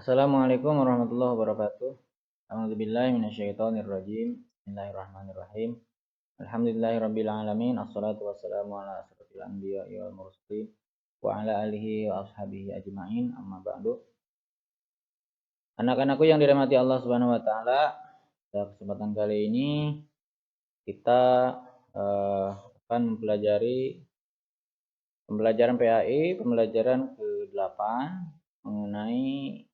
Assalamualaikum warahmatullahi wabarakatuh. A'udzubillahi minasyaitonirrajim. Bismillahirrahmanirrahim. Alhamdulillahirabbil alamin. Assalatu wassalamu ala asyrofil anbiya'i wal mursalin wa ala alihi wa ashabihi ajmain. Amma ba'du. Anak-anakku yang dirahmati Allah Subhanahu wa taala, pada kesempatan kali ini kita akan mempelajari pembelajaran PAI, pembelajaran ke-8 mengenai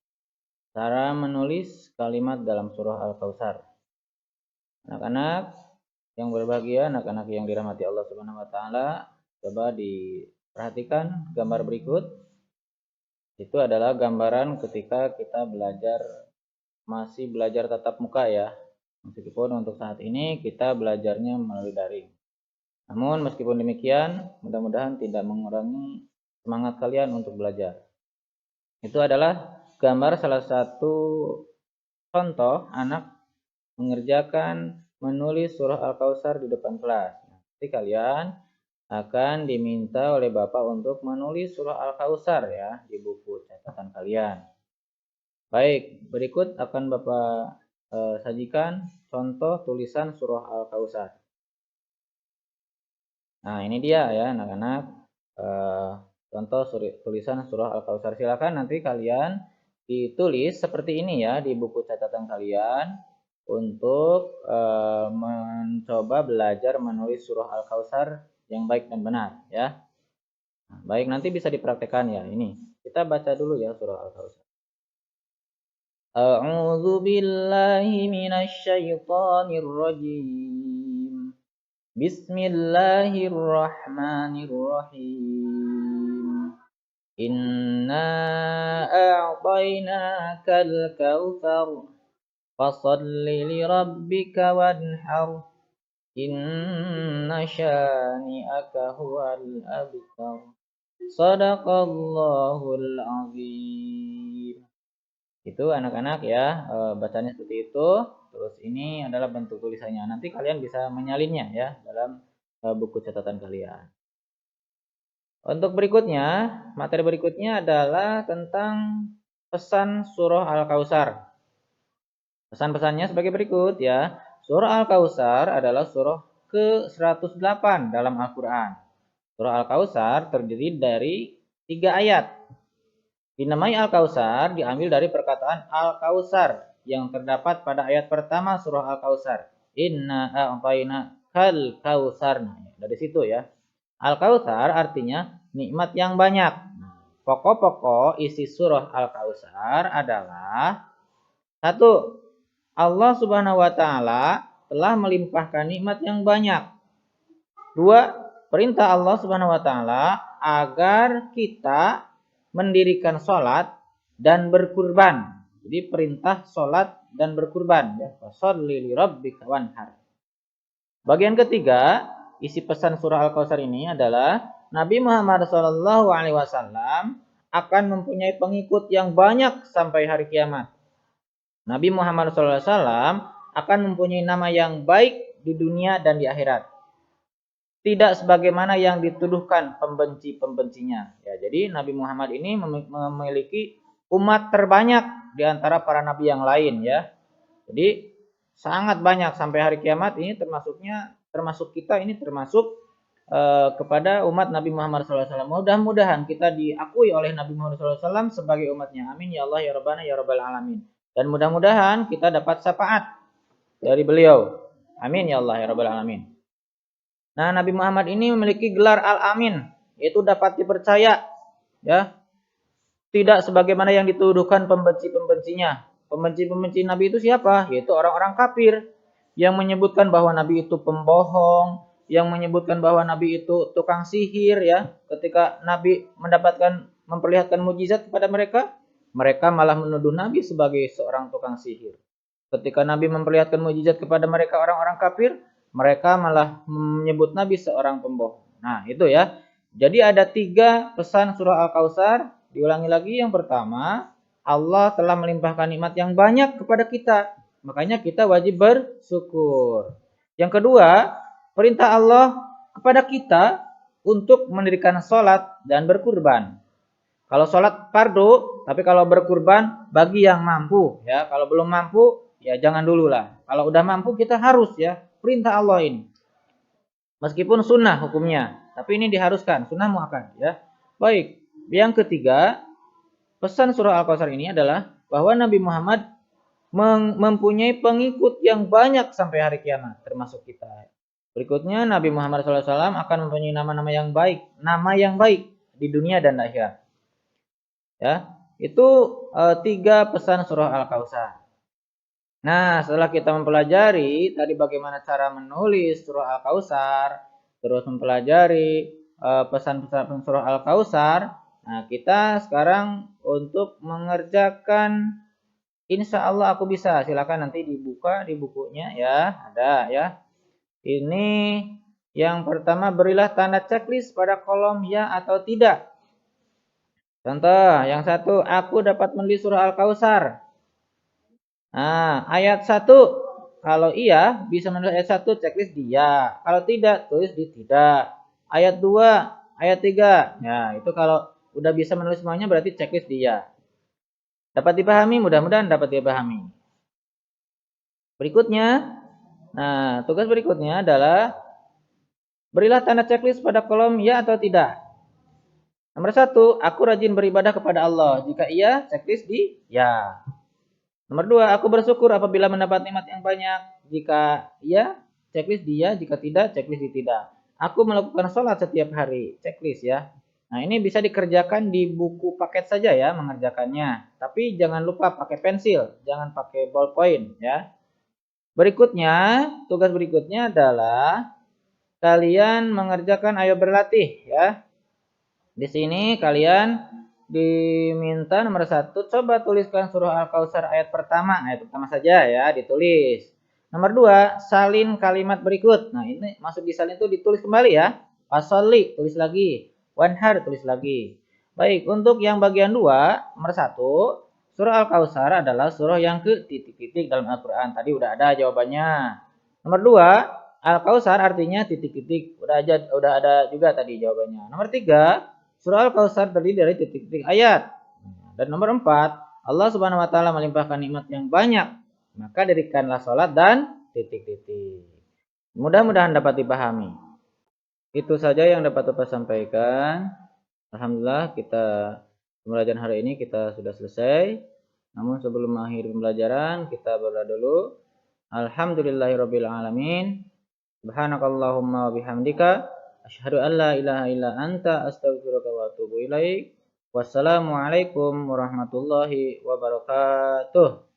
cara menulis kalimat dalam surah Al-Kautsar. Anak-anak yang berbahagia, anak-anak yang dirahmati Allah Subhanahu wa taala, coba diperhatikan gambar berikut. Itu adalah gambaran ketika kita masih belajar tatap muka ya. Meskipun untuk saat ini kita belajarnya melalui daring. Namun meskipun demikian, mudah-mudahan tidak mengurangi semangat kalian untuk belajar. Itu adalah gambar salah satu contoh anak mengerjakan menulis surah Al-Kautsar di depan kelas. Nanti kalian akan diminta oleh Bapak untuk menulis surah Al-Kautsar ya di buku catatan kalian. Baik, berikut akan Bapak sajikan contoh tulisan surah Al-Kautsar. Nah, ini dia ya anak-anak, contoh tulisan surah Al-Kautsar. Silakan nanti kalian ditulis seperti ini ya di buku catatan kalian untuk mencoba belajar menulis surah Al-Kautsar yang baik dan benar ya. Nah, baik, nanti bisa dipraktekkan ya. Ini kita baca dulu ya surah Al-Kautsar. A'udzu billahi minasy syaithanir rajim. Bismillahirrahmanirrahim. Inna a'tainakal kautsar fasholli lirabbika wanhar. Inna syani'aka huwal abtar. Shadaqallahul azim. Itu anak-anak ya, bacanya seperti itu. Terus ini adalah bentuk tulisannya. Nanti kalian bisa menyalinnya ya dalam buku catatan kalian. Untuk berikutnya, materi berikutnya adalah tentang pesan surah Al-Kautsar. Pesan-pesannya sebagai berikut ya. Surah Al-Kautsar adalah surah ke-108 dalam Al-Quran. Surah Al-Kautsar terdiri dari 3 ayat. Dinamai Al-Kautsar diambil dari perkataan Al-Kautsar yang terdapat pada ayat pertama surah Al-Kautsar. Inna a'tainakal kautsar. Dari situ ya. Al-Kautsar artinya nikmat yang banyak. Pokok-pokok isi surah Al-Kautsar adalah: 1. Allah Subhanahu wa taala telah melimpahkan nikmat yang banyak. 2. Perintah Allah Subhanahu wa taala agar kita mendirikan sholat dan berkurban. Jadi perintah sholat dan berkurban ya. Fasholli lirabbika wanhar. Bagian ketiga, isi pesan surah Al-Kautsar ini adalah Nabi Muhammad SAW akan mempunyai pengikut yang banyak sampai hari kiamat. Nabi Muhammad SAW akan mempunyai nama yang baik di dunia dan di akhirat. Tidak sebagaimana yang dituduhkan pembenci-pembencinya. Ya, jadi Nabi Muhammad ini memiliki umat terbanyak di antara para nabi yang lain ya. Jadi sangat banyak sampai hari kiamat ini termasuk kita ini termasuk kepada umat Nabi Muhammad SAW. Mudah-mudahan kita diakui oleh Nabi Muhammad SAW sebagai umatnya. Amin ya Allah ya Rabbana ya Rabbal alamin. Dan mudah-mudahan kita dapat syafaat dari beliau. Amin ya Allah ya Rabbal alamin. Nah, Nabi Muhammad ini memiliki gelar Al-Amin, yaitu dapat dipercaya ya. Tidak sebagaimana yang dituduhkan pembenci-pembencinya. Pembenci-pembenci Nabi itu siapa? Yaitu orang-orang kafir yang menyebutkan bahwa Nabi itu pembohong, yang menyebutkan bahwa Nabi itu tukang sihir ya. Ketika Nabi memperlihatkan mukjizat kepada mereka, mereka malah menuduh Nabi sebagai seorang tukang sihir. Ketika Nabi memperlihatkan mukjizat kepada mereka orang-orang kafir, mereka malah menyebut Nabi seorang pembohong. Nah, itu ya. Jadi ada 3 pesan surah Al-Kautsar. Diulangi lagi, yang pertama, Allah telah melimpahkan nikmat yang banyak kepada kita. Makanya kita wajib bersyukur. Yang kedua, perintah Allah kepada kita untuk mendirikan sholat dan berkurban. Kalau sholat fardu, tapi kalau berkurban bagi yang mampu ya. Kalau belum mampu ya jangan dulu lah. Kalau udah mampu kita harus ya, perintah Allah ini. Meskipun sunnah hukumnya, tapi ini diharuskan, sunnah muakkad ya. Baik, yang ketiga, pesan surah Al-Kautsar ini adalah bahwa Nabi Muhammad mempunyai pengikut yang banyak sampai hari kiamat, termasuk kita. Berikutnya Nabi Muhammad SAW akan mempunyai nama-nama yang baik, nama yang baik di dunia dan akhirat. Ya, itu tiga pesan surah Al-Kautsar. Nah, setelah kita mempelajari tadi bagaimana cara menulis surah Al-Kautsar, terus mempelajari pesan-pesan surah Al-Kautsar, nah kita sekarang untuk mengerjakan insya Allah aku bisa. Silakan nanti dibuka di bukunya ya, ada ya. Ini yang pertama, berilah tanda checklist pada kolom ya atau tidak. Contoh, yang satu, aku dapat menulis surah Al-Kautsar. Nah, ayat 1, kalau iya bisa menulis ayat 1 checklist dia. Kalau tidak, tulis di tidak. Ayat 2, ayat 3. Ya, itu kalau udah bisa menulis semuanya berarti checklist dia. Dapat dipahami? Mudah-mudahan dapat dipahami. Berikutnya, nah tugas berikutnya adalah berilah tanda checklist pada kolom ya atau tidak. Nomor 1, aku rajin beribadah kepada Allah. Jika iya, checklist di ya. Nomor 2, aku bersyukur apabila mendapat nikmat yang banyak. Jika iya, checklist dia. Jika tidak, checklist di tidak. Aku melakukan sholat setiap hari. Checklist ya. Nah, ini bisa dikerjakan di buku paket saja ya mengerjakannya. Tapi jangan lupa pakai pensil. Jangan pakai ballpoint ya. Berikutnya, tugas berikutnya adalah kalian mengerjakan ayo berlatih ya. Di sini kalian diminta nomor 1, coba tuliskan surah Al-Kautsar ayat pertama saja ya, ditulis. Nomor 2, salin kalimat berikut. Nah, ini masuk di salin itu ditulis kembali ya. Fasolli, tulis lagi. Wanhar, tulis lagi. Baik, untuk yang bagian 2, nomor 1, surah Al-Kautsar adalah surah yang ke titik-titik dalam Al-Quran. Tadi udah ada jawabannya. Nomor 2, Al-Kautsar artinya titik-titik. Udah ada juga tadi jawabannya. Nomor 3, surah Al-Kautsar terdiri dari titik-titik ayat. Dan nomor 4, Allah Subhanahu wa taala melimpahkan nikmat yang banyak. Maka dirikanlah sholat dan titik-titik. Mudah-mudahan dapat dipahami. Itu saja yang dapat Bapak sampaikan. Alhamdulillah kita pembelajaran hari ini kita sudah selesai. Namun sebelum mengakhiri pembelajaran kita berdoa dulu. Alhamdulillahirabbil alamin. Subhanakallahumma wa bihamdika asyhadu an la ilaha illa anta astaghfiruka wa atubu ilaik. Wassalamualaikum warahmatullahi wabarakatuh.